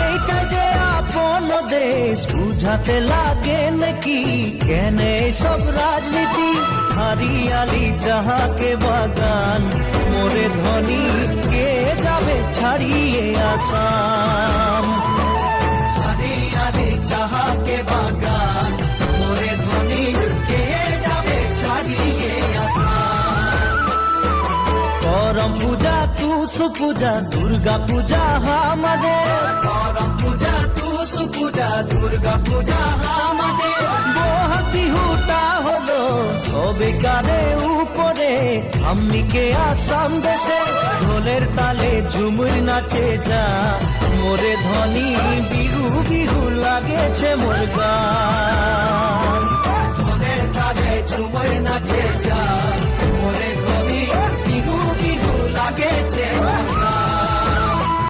এইটাই যে আপন দেশ বুঝাতে লাগে নাকি কেন সব রাজনীতি হারিয়ালি চাহাকে বাগান মোরে ধনী কে যাবে ছাড়িয়ে আসাম হারিয়ালি চাহাকে বাগান মোরে ধনী কে যাবে ছাড়িয়ে আসাম করম পূজা তুস পূজা দুর্গা পূজা আমাদের করম পূজা তুস পূজা দুর্গা পূজা আমাদের বিহুটা হলো সবে কারে উপরে আমনিকে আসাম দেশে ঢোলের তালে ঝুমুর নাচে যা মোরে ধনী বিহু বিহু লাগেছে মোর গান ঢোলের তালে ঝুমুর নাচে যা মোরে